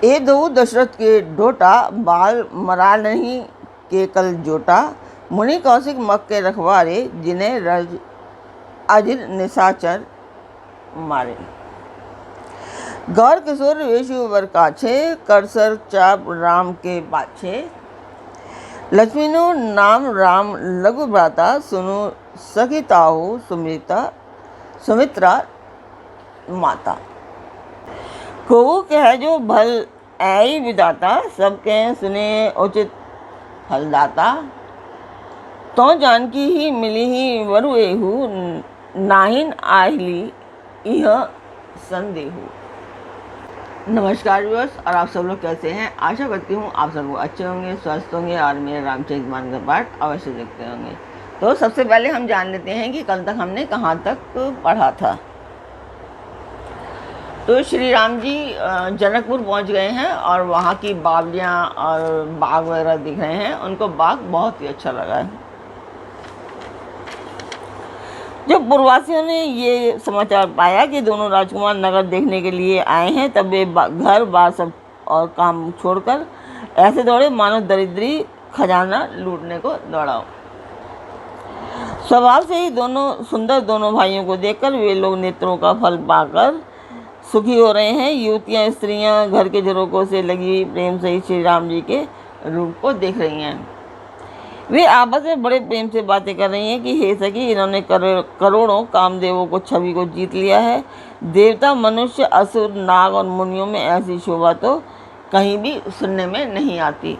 ए दो दशरथ के डोटा, बाल मरा नहीं के कल जोटा। मुनि कौशिक मक के रखवारे, जिन्हें रज अजिर निशाचर मारे। गौर किशोर वेशु वर काछे, करसर चाप राम के पाछे। लक्ष्मीनु नाम राम लघु भ्राता, सुनु सखी ताहु सुमित्रा माता। को कह जो भल ऐ विदाता, सब कह सुने उचित फलदाता। तो जानकी ही मिली ही वरु एहू, नाहिन आहिली यह संदेहू। नमस्कार व्यूअर्स, और आप सब लोग कैसे हैं? आशा करती हूँ आप सब लोग अच्छे होंगे, स्वस्थ होंगे और मेरे रामचरितमानस का पाठ अवश्य देखते होंगे। तो सबसे पहले हम जान लेते हैं कि कल तक हमने कहाँ तक पढ़ा था। तो श्री राम जी जनकपुर पहुँच गए हैं और वहाँ की बावलियाँ और बाग वगैरह दिख रहे हैं। उनको बाग बहुत ही अच्छा लगा है। जब पूर्ववासियों ने ये समाचार पाया कि दोनों राजकुमार नगर देखने के लिए आए हैं, तब वे घर बार सब और काम छोड़कर ऐसे दौड़े मानो दरिद्री खजाना लूटने को दौड़ाओ। स्वभाव से ही दोनों भाइयों को देखकर वे लोग नेत्रों का फल पाकर सुखी हो रहे हैं। युवतियाँ स्त्रियाँ घर के झरोकों से लगी प्रेम से श्री राम जी के रूप को देख रही हैं। वे आपस में बड़े प्रेम से बातें कर रही हैं कि हे सखी, इन्होंने करोड़ों कामदेवों को छवि को जीत लिया है। देवता, मनुष्य, असुर, नाग और मुनियों में ऐसी शोभा तो कहीं भी सुनने में नहीं आती।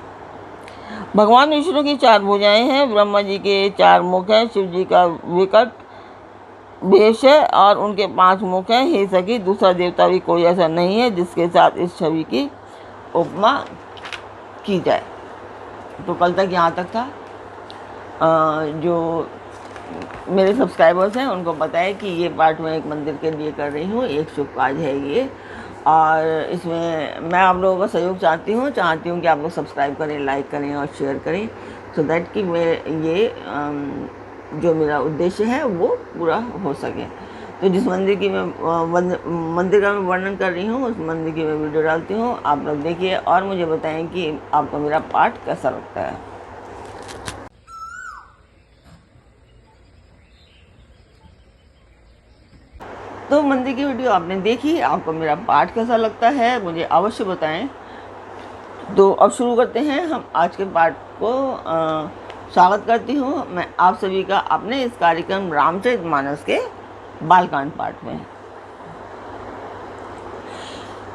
भगवान विष्णु की 4 भुजाएं हैं, ब्रह्मा जी के 4 मुख हैं, शिव जी का विकट वेश है और उनके 5 मुख हैं। हे सखी, दूसरा देवता भी कोई ऐसा नहीं है जिसके साथ इस छवि की उपमा की जाए। तो कल तक यहाँ तक था। जो मेरे सब्सक्राइबर्स हैं उनको पता है कि ये पार्ट मैं एक मंदिर के लिए कर रही हूँ, एक शुभ काज है ये, और इसमें मैं आप लोगों का सहयोग चाहती हूँ कि आप लोग सब्सक्राइब करें, लाइक करें और शेयर करें, सो दैट कि जो मेरा उद्देश्य है वो पूरा हो सके। तो जिस मंदिर की मंदिर का मैं वर्णन कर रही हूँ, उस मंदिर की मैं वीडियो डालती हूँ। आप लोग देखिए और मुझे बताएं कि आपको मेरा पाठ कैसा लगता है। तो मंदिर की वीडियो आपने देखी, आपको मेरा पाठ कैसा लगता है मुझे अवश्य बताएं। तो अब शुरू करते हैं हम आज के पाठ को। स्वागत करती हूँ मैं आप सभी का अपने इस कार्यक्रम रामचरितमानस के बालकांड पाठ में।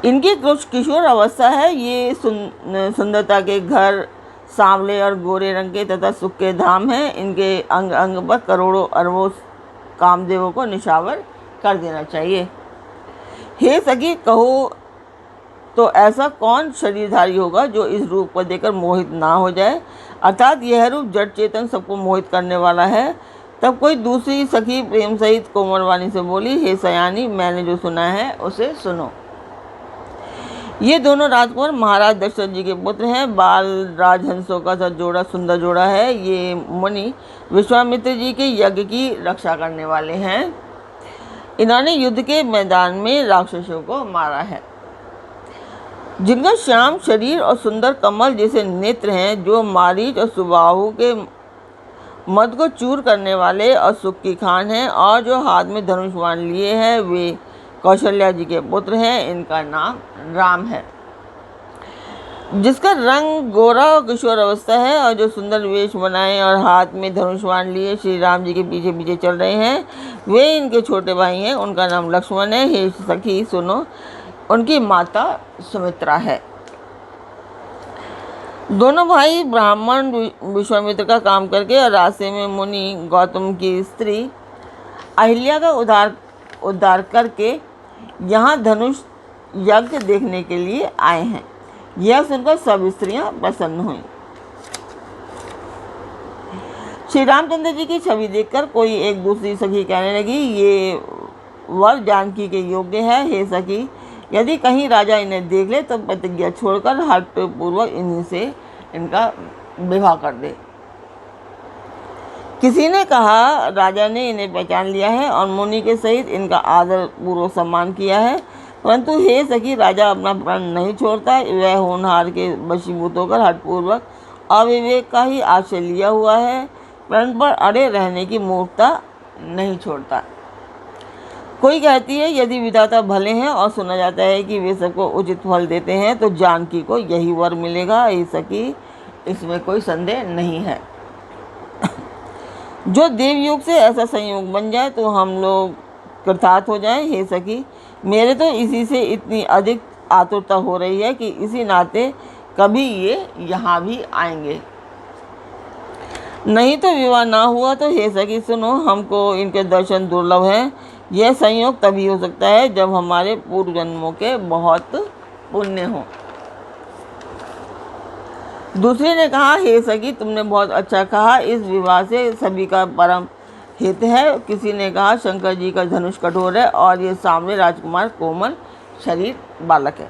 इनकी किशोर अवस्था है। ये सुंदरता के घर, सांवले और गोरे रंग के तथा सुख के धाम हैं। इनके अंग अंग पर करोड़ों अरबों कामदेवों को निशावर कर देना चाहिए। हे सखी, कहो तो ऐसा कौन शरीरधारी होगा जो इस रूप को देखकर मोहित ना हो जाए, अर्थात यह रूप जड़ चेतन सबको मोहित करने वाला है। तब कोई दूसरी सखी प्रेम सहित कोमल वाणी से बोली, हे सयानी, मैंने जो सुना है उसे सुनो। ये दोनों राजकुमार महाराज दशरथ जी के पुत्र हैं। बाल राजहंसों का जोड़ा सुंदर जोड़ा है। ये मुनि विश्वामित्र जी के यज्ञ की रक्षा करने वाले हैं। इन्होंने युद्ध के मैदान में राक्षसों को मारा है। जिनका श्याम शरीर और सुंदर कमल जैसे नेत्र हैं, जो मारीच और सुबाहु के मद को चूर करने वाले और सुख की खान हैं, और जो हाथ में धनुष बाण लिए हैं, वे कौशल्या जी के पुत्र हैं। इनका नाम राम है। जिसका रंग गोरा और किशोर अवस्था है, और जो सुंदर वेश बनाए और हाथ में धनुष बाण लिए श्री राम जी के पीछे पीछे चल रहे हैं, वे इनके छोटे भाई हैं। उनका नाम लक्ष्मण है। हे सखी सुनो, उनकी माता सुमित्रा है। दोनों भाई ब्राह्मण विश्वामित्र का काम करके और रास्ते में मुनि गौतम की स्त्री अहिल्या का उद्धार करके यहाँ धनुष यज्ञ देखने के लिए आए हैं। यह सुनकर सब स्त्रियां प्रसन्न हुईं। श्री रामचंद्र जी की छवि देखकर कोई एक दूसरी सखी कहने लगी, ये वर जानकी के योग्य है। हे सखी, यदि कहीं राजा इन्हें देख ले तो प्रतिज्ञा छोड़कर हठ पूर्वक इन्हीं से इनका विवाह कर दे। किसी ने कहा, राजा ने इन्हें पहचान लिया है और मुनि के सहित इनका आदर पूर्वक सम्मान किया है। परंतु हे सखी, राजा अपना प्रण नहीं छोड़ता। वह होनहार के वशीभूत होकर हठपूर्वक अविवेक का ही आश्रय लिया हुआ है। प्रण पर अड़े रहने की मूर्खता नहीं छोड़ता। कोई कहती है, यदि विधाता भले हैं और सुना जाता है कि वे सबको उचित फल देते हैं, तो जानकी को यही वर मिलेगा। हे सखी, इसमें कोई संदेह नहीं है। जो देवयोग से ऐसा संयोग बन जाए तो हम लोग कृतार्थ हो जाएं। हे सखी, मेरे तो इसी से इतनी अधिक आतुरता हो रही है कि इसी नाते कभी ये यहाँ भी आएंगे। नहीं तो विवाह ना हुआ तो हे सखी सुनो, हमको इनके दर्शन दुर्लभ हैं। यह संयोग तभी हो सकता है जब हमारे पूर्व जन्मों के बहुत पुण्य हो। दूसरे ने कहा, हे सखी, तुमने बहुत अच्छा कहा। इस विवाह से सभी का परम हित है। किसी ने कहा, शंकर जी का धनुष कठोर है और ये सामने राजकुमार कोमल शरीर बालक है।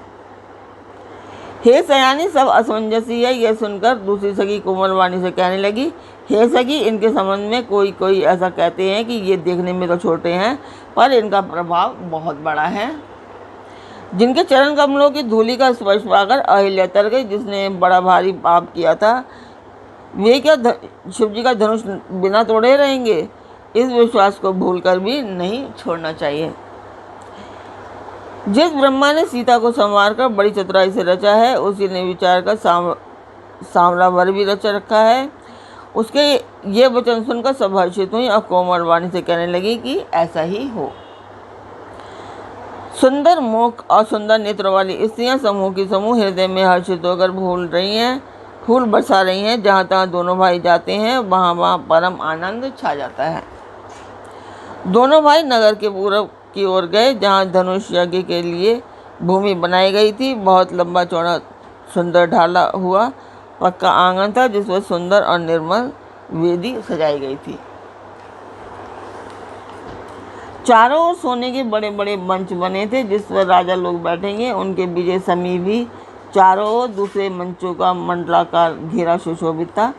हे सयानी, सब असमंजसी है। यह सुनकर दूसरी सखी कोमल वाणी से कहने लगी, हे सखी, इनके संबंध में कोई ऐसा कहते हैं कि ये देखने में तो छोटे हैं, पर इनका प्रभाव बहुत बड़ा है। जिनके चरण कमलों की धूलि का स्पर्श पाकर अहिल्या तर गई, जिसने बड़ा भारी पाप किया था, वे क्या शिव जी का धनुष बिना तोड़े रहेंगे? इस विश्वास को भूलकर भी नहीं छोड़ना चाहिए। जिस ब्रह्मा ने सीता को संवार कर बड़ी चतुराई से रचा है, उसी ने विचार कर सांवला वर भी रचा रखा है। उसके ये वचन सुनकर सब हर्षित हुई और कोमल वाणी से कहने लगी कि ऐसा ही हो। सुंदर मुख और सुंदर नेत्र वाली स्त्रियां समूह की समूह हृदय में हर्षित होकर फूल बरसा रही हैं। जहाँ तहाँ दोनों भाई जाते हैं, वहाँ परम आनंद छा जाता है। दोनों भाई नगर के पूर्व की ओर गए, जहाँ धनुष यज्ञ के लिए भूमि बनाई गई थी। बहुत लंबा चौड़ा सुंदर ढाला हुआ पक्का आंगन था, जिसमें सुंदर और निर्मल वेदी सजाई गई थी। चारों ओर सोने के बड़े बड़े मंच बने थे, जिस पर राजा लोग बैठेंगे। उनके विजय समीप भी चारों ओर दूसरे मंचों का मंडलाकार घेरा सुशोभित था।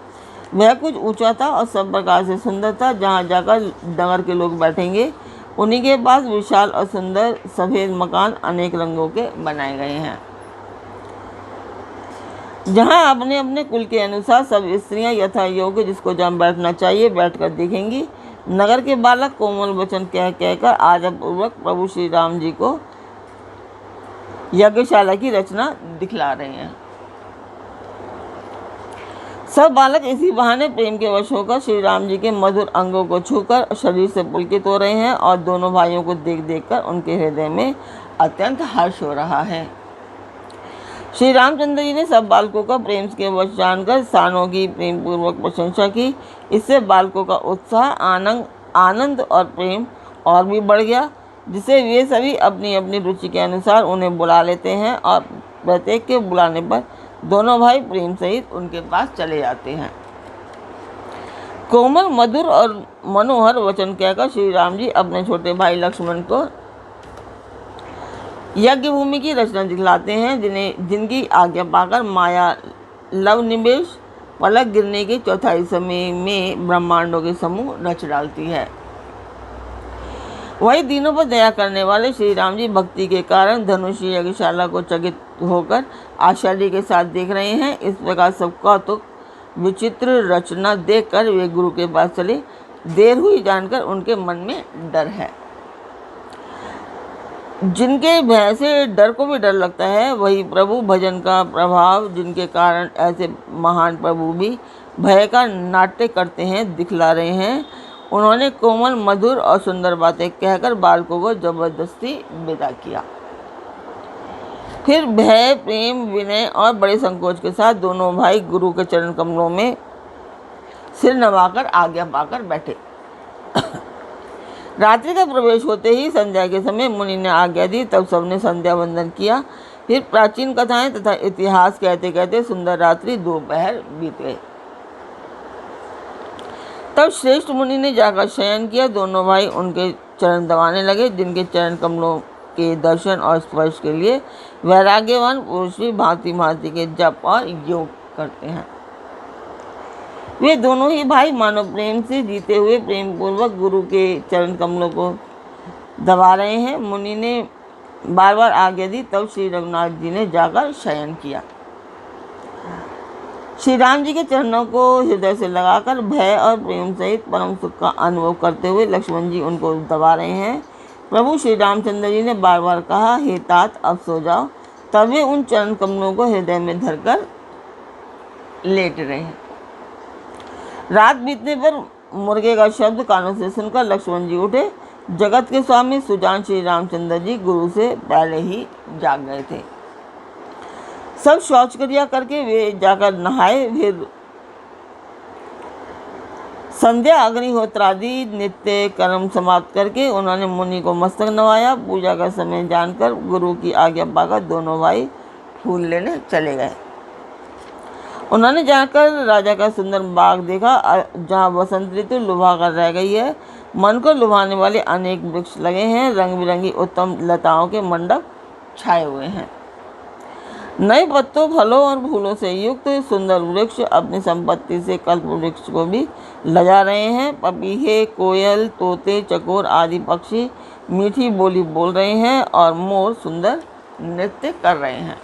वह कुछ ऊंचा था और सब प्रकार से सुंदर था। जहाँ जाकर नगर के लोग बैठेंगे, उन्हीं के पास विशाल और सुंदर सफ़ेद मकान अनेक रंगों के बनाए गए हैं, जहाँ अपने अपने कुल के अनुसार सब स्त्रियां यथा योग्य जिसको जहाँ बैठना चाहिए बैठकर देखेंगी। नगर के बालक कोमल वचन कहकर आदरपूर्वक प्रभु श्री राम जी को यज्ञशाला की रचना दिखला रहे हैं। सब बालक इसी बहाने प्रेम के वश होकर श्री राम जी के मधुर अंगों को छूकर शरीर से पुलकित हो रहे हैं और दोनों भाइयों को देख देखकर उनके हृदय में अत्यंत हर्ष हो रहा है। श्री रामचंद्र जी ने सब बालकों का प्रेम के वश जानकर सानों की प्रेम पूर्वक प्रशंसा की। इससे बालकों का उत्साह, आनंद और प्रेम और भी बढ़ गया, जिससे वे सभी अपनी अपनी रुचि के अनुसार उन्हें बुला लेते हैं और प्रत्येक के बुलाने पर दोनों भाई प्रेम सहित उनके पास चले जाते हैं। कोमल, मधुर और मनोहर वचन कहकर श्री राम जी अपने छोटे भाई लक्ष्मण को यज्ञ भूमि की रचना दिखलाते हैं, जिनकी आज्ञा पाकर माया लव निवेश पलक गिरने के चौथाई समय में ब्रह्मांडों के समूह रच डालती है। वही दीनों पर दया करने वाले श्री राम जी भक्ति के कारण धनुषी यज्ञशाला को चकित होकर आश्चर्य के साथ देख रहे हैं। इस प्रकार सब कौतुक विचित्र रचना देखकर वे गुरु के पास चले। देर हुई जानकर उनके मन में डर है। जिनके भय से डर को भी डर लगता है, वही प्रभु भजन का प्रभाव, जिनके कारण ऐसे महान प्रभु भी भय का नाट्य करते हैं, दिखला रहे हैं। उन्होंने कोमल, मधुर और सुंदर बातें कहकर बालकों को जबरदस्ती विदा किया। फिर भय, प्रेम, विनय और बड़े संकोच के साथ दोनों भाई गुरु के चरण कमलों में सिर नवाकर आज्ञा पाकर बैठे। रात्रि का प्रवेश होते ही संध्या के समय मुनि ने आज्ञा दी। तब सबने संध्या वंदन किया। फिर प्राचीन कथाएं तथा इतिहास कहते कहते सुंदर रात्रि दोपहर बीत गए। तब श्रेष्ठ मुनि ने जाकर शयन किया। दोनों भाई उनके चरण दबाने लगे, जिनके चरण कमलों के दर्शन और स्पर्श के लिए वैराग्यवान पुरुष भी भांति भांति के जप और योग करते हैं। वे दोनों ही भाई मानव प्रेम से जीते हुए प्रेम पूर्वक गुरु के चरण कमलों को दबा रहे हैं। मुनि ने बार बार आज्ञा दी, तब श्री रघुनाथ जी ने जाकर शयन किया। श्री राम जी के चरणों को हृदय से लगाकर भय और प्रेम सहित परम सुख का अनुभव करते हुए लक्ष्मण जी उनको दबा रहे हैं। प्रभु श्री रामचंद्र जी ने बार बार कहा, हे तात अब सो जाओ। तब वे उन चरण कमलों को हृदय में धरकर लेट रहे हैं। रात बीतने पर मुर्गे का शब्द कानों से सुनकर लक्ष्मण जी उठे। जगत के स्वामी सुजान श्री रामचंद्र जी गुरु से पहले ही जाग गए थे। सब शौच क्रिया करके वे जाकर नहाए। फिर संध्या अग्निहोत्र आदि नित्य कर्म समाप्त करके उन्होंने मुनि को मस्तक नवाया। पूजा का समय जानकर गुरु की आज्ञा पाकर दोनों भाई फूल लेने चले गए। उन्होंने जाकर राजा का सुंदर बाग देखा, जहाँ बसंत ऋतु लुभा कर रह गई है। मन को लुभाने वाले अनेक वृक्ष लगे हैं। रंग बिरंगी उत्तम लताओं के मंडप छाए हुए हैं। नए पत्तों, फलों और फूलों से युक्त सुंदर वृक्ष अपनी संपत्ति से कल्प वृक्ष को भी लजा रहे हैं। पपीहे, कोयल, तोते, चकोर आदि पक्षी मीठी बोली बोल रहे हैं और मोर सुंदर नृत्य कर रहे हैं।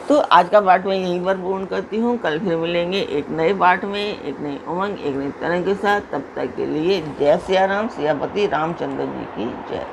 तो आज का पाठ मैं यहीं पर पूर्ण करती हूँ। कल फिर मिलेंगे एक नए पाठ में, एक नई उमंग, एक नई तरंग के साथ। तब तक के लिए जय सिया राम, सियापति रामचंद्र जी की जय।